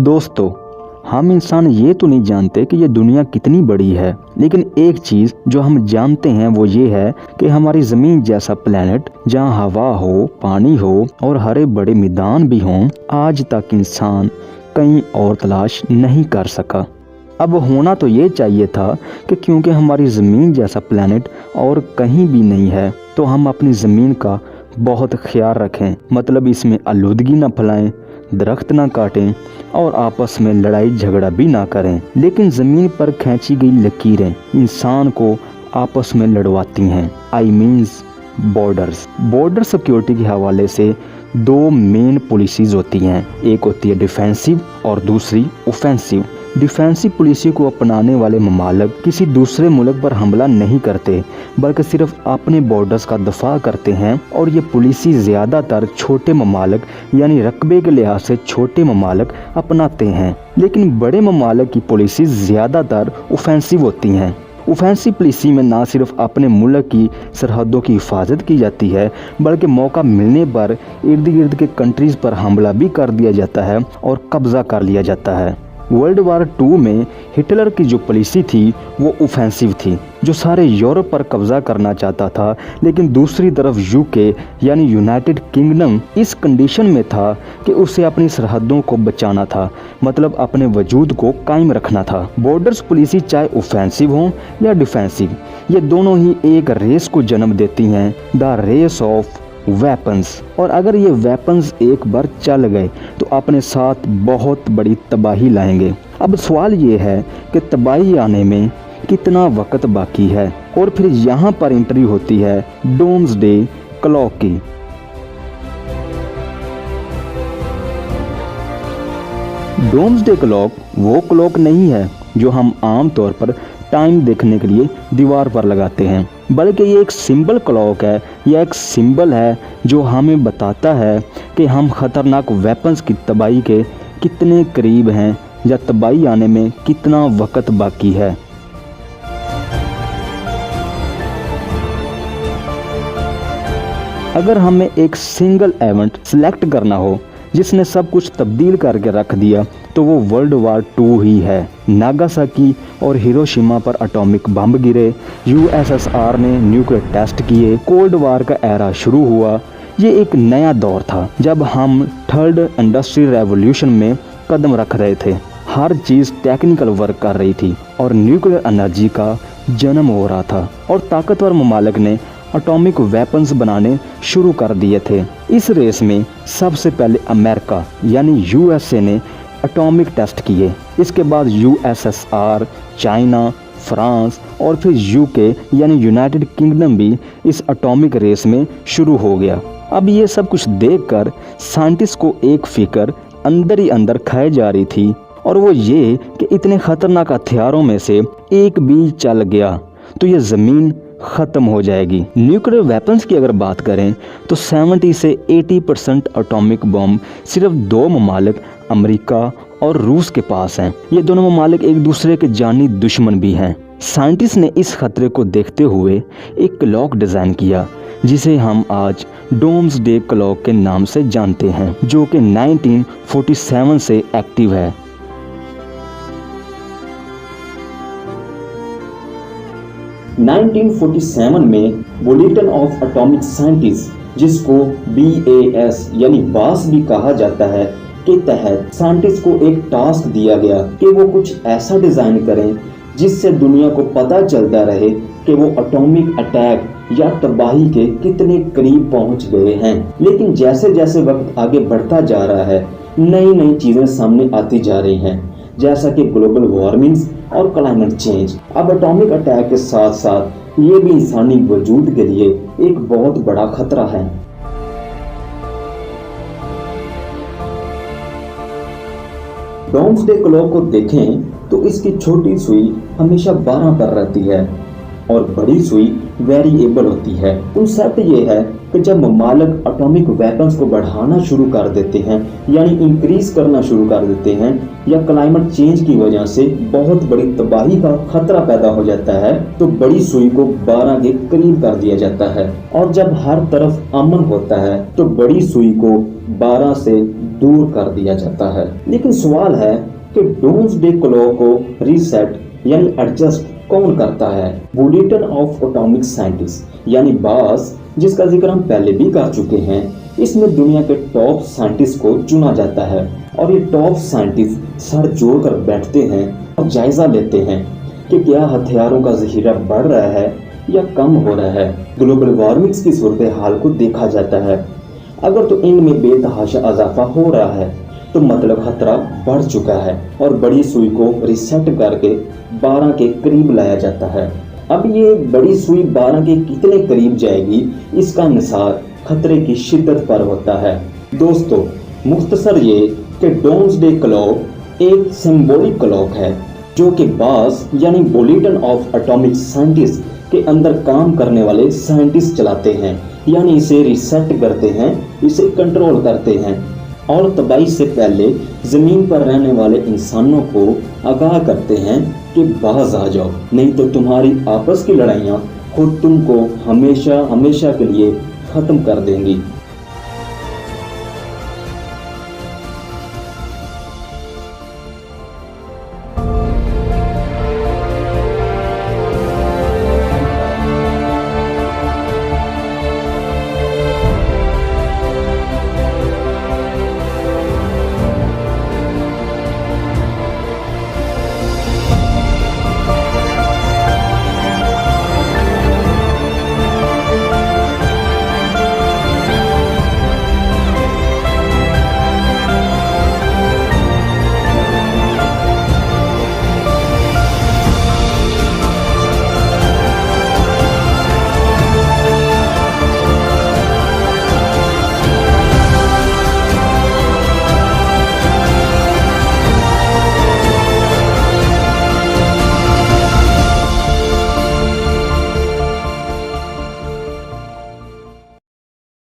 दोस्तों, हम इंसान ये तो नहीं जानते कि ये दुनिया कितनी बड़ी है, लेकिन एक चीज़ जो हम जानते हैं वो ये है कि हमारी ज़मीन जैसा प्लेनेट जहाँ हवा हो, पानी हो और हरे बड़े मैदान भी हों, आज तक इंसान कहीं और तलाश नहीं कर सका। अब होना तो ये चाहिए था कि क्योंकि हमारी ज़मीन जैसा प्लेनेट और कहीं भी नहीं है, तो हम अपनी ज़मीन का बहुत ख्याल रखें। मतलब इसमें आलूदगी ना फैलाएं, दरख्त ना काटें और आपस में लड़ाई झगड़ा भी ना करें। लेकिन ज़मीन पर खींची गई लकीरें इंसान को आपस में लड़वाती हैं। I means borders. Border security के हवाले से दो मेन पॉलिसीज़ होती हैं, एक होती है डिफेंसिव और दूसरी ऑफेंसिव। डिफेंसिव पॉलिसी को अपनाने वाले ममालिक किसी दूसरे मुल्क पर हमला नहीं करते, बल्कि सिर्फ अपने बॉर्डर्स का दफा करते हैं। और ये पॉलिसी ज़्यादातर छोटे ममालिक यानी रकबे के लिहाज से छोटे ममालिक अपनाते हैं। लेकिन बड़े ममालिक की पॉलिसी ज़्यादातर ऑफेंसिव होती हैं। ऑफेंसिव पॉलिसी में ना सिर्फ अपने मुल्क की सरहदों की हिफाजत की जाती है, बल्कि मौका मिलने पर इर्द गिर्द के कंट्रीज़ पर हमला भी कर दिया जाता है और कब्ज़ा कर लिया जाता है। वर्ल्ड वार 2 में हिटलर की जो पॉलिसी थी वो ऑफेंसिव थी, जो सारे यूरोप पर कब्जा करना चाहता था। लेकिन दूसरी तरफ यूके यानी यूनाइटेड किंगडम इस कंडीशन में था कि उसे अपनी सरहदों को बचाना था, मतलब अपने वजूद को कायम रखना था। बॉर्डर्स पॉलिसी चाहे ऑफेंसिव हो या डिफेंसिव, ये दोनों ही एक रेस को जन्म देती हैं, द रेस ऑफ वेपन्स। और अगर ये वेपन्स एक बार चल गए तो अपने साथ बहुत बड़ी तबाही लाएंगे। अब सवाल ये है कि तबाही आने में कितना वक्त बाकी है। और फिर यहाँ पर एंट्री होती है डोम्सडे क्लॉक की। डोम्सडे क्लॉक वो क्लॉक नहीं है जो हम आम तौर पर टाइम देखने के लिए दीवार पर लगाते हैं, बल्कि ये एक सिंबल क्लॉक है। यह एक सिंबल है जो हमें बताता है कि हम ख़तरनाक वेपन्स की तबाही के कितने करीब हैं या तबाही आने में कितना वक्त बाकी है। अगर हमें एक सिंगल इवेंट सिलेक्ट करना हो जिसने सब कुछ तब्दील करके रख दिया, तो वो वर्ल्ड वार 2 ही है। नागासाकी और हिरोशिमा पर एटॉमिक बम गिरे, यूएसएसआर ने न्यूक्लियर टेस्ट किए, कोल्ड वार का एरा शुरू हुआ। ये एक नया दौर था जब हम थर्ड इंडस्ट्रियल रेवोल्यूशन में कदम रख रहे थे। हर चीज़ टेक्निकल वर्क कर रही थी और न्यूक्लियर एनर्जी का जन्म हो रहा था और ताकतवर ममालिक ने एटॉमिक वेपन्स बनाने शुरू कर दिए थे। इस रेस में सबसे पहले अमेरिका यानी यूएसए ने एटॉमिक टेस्ट किए। इसके बाद यूएसएसआर, चाइना, फ्रांस और फिर यूके यानी यूनाइटेड किंगडम भी इस एटॉमिक रेस में शुरू हो गया। अब ये सब कुछ देखकर साइंटिस्ट को एक फिक्र अंदर ही अंदर खाई जा रही थी, और वो ये कि इतने खतरनाक हथियारों में से एक भी चल गया तो ये ज़मीन ख़त्म हो जाएगी। न्यूक्लियर वेपन्स की अगर बात करें तो 70 से 80% एटॉमिक बम सिर्फ दो ममालिक अमेरिका और रूस के पास हैं। ये दोनों ममालिक एक दूसरे के जानी दुश्मन भी हैं। साइंटिस्ट ने इस खतरे को देखते हुए एक क्लॉक डिज़ाइन किया जिसे हम आज डोम्सडे क्लॉक के नाम से जानते हैं, जो कि 1947 से एक्टिव है। 1947 में बुलेटिन ऑफ एटॉमिक साइंटिस्ट, जिसको BAS यानी बास भी कहा जाता है, के तहत साइंटिस्ट को एक टास्क दिया गया कि वो कुछ ऐसा डिजाइन करें जिससे दुनिया को पता चलता रहे कि वो एटॉमिक अटैक या तबाही के कितने करीब पहुंच गए हैं। लेकिन जैसे जैसे वक्त आगे बढ़ता जा रहा है, नई नई चीजें सामने आती जा रही हैं, जैसा कि ग्लोबल वार्मिंग और क्लाइमेट चेंज। अब एटॉमिक अटैक के साथ साथ ये भी इंसानी वजूद के लिए एक बहुत बड़ा खतरा है। डोम्सडे क्लॉक को देखें तो इसकी छोटी सुई हमेशा 12 पर रहती है और बड़ी सुई वेरिएबल होती है। कॉन्सेप्ट ये है कि जब ममालिक एटॉमिक वेपन्स को बढ़ाना शुरू कर देते हैं यानी इंक्रीज करना शुरू कर देते हैं, या क्लाइमेट चेंज की वजह से बहुत बड़ी तबाही का खतरा पैदा हो जाता है, तो बड़ी सुई को 12 के करीब कर दिया जाता है। और जब हर तरफ अमन होता है तो बड़ी सुई को 12 से दूर कर दिया जाता है। लेकिन सवाल है कि डूम्सडे क्लॉक को रीसेट यानी एडजस्ट कौन करता है? बुलेटिन ऑफ एटॉमिक साइंटिस्ट यानी बास, जिसका जिक्र हम पहले भी कर चुके हैं। इसमें दुनिया के टॉप साइंटिस्ट को चुना जाता है और ये टॉप साइंटिस्ट सर जोड़कर बैठते हैं और जायजा लेते हैं कि क्या हथियारों का जखीरा बढ़ रहा है या कम हो रहा है। ग्लोबल वार्मिंग की सूरत हाल को देखा जाता है। अगर तो इनमें बेतहाशा इजाफा हो रहा है तो मतलब खतरा बढ़ चुका है और बड़ी सुई को रिसेट करके 12 के करीब लाया जाता है। अब ये बड़ी सुई 12 के कितने करीब जाएगी, इसका निसार खतरे की शिद्दत पर होता है। दोस्तों, मुख्तसर ये कि डूम्सडे क्लॉक एक सिंबॉलिक क्लॉक है जो कि बास यानी बुलेटिन ऑफ एटॉमिक साइंटिस्ट के अंदर काम करने वाले साइंटिस्ट चलाते हैं, यानी इसे रिसेट करते हैं, इसे कंट्रोल करते हैं और तबाही से पहले ज़मीन पर रहने वाले इंसानों को आगाह करते हैं कि बाज आ जाओ, नहीं तो तुम्हारी आपस की लड़ाइयाँ खुद तुमको हमेशा हमेशा के लिए ख़त्म कर देंगी।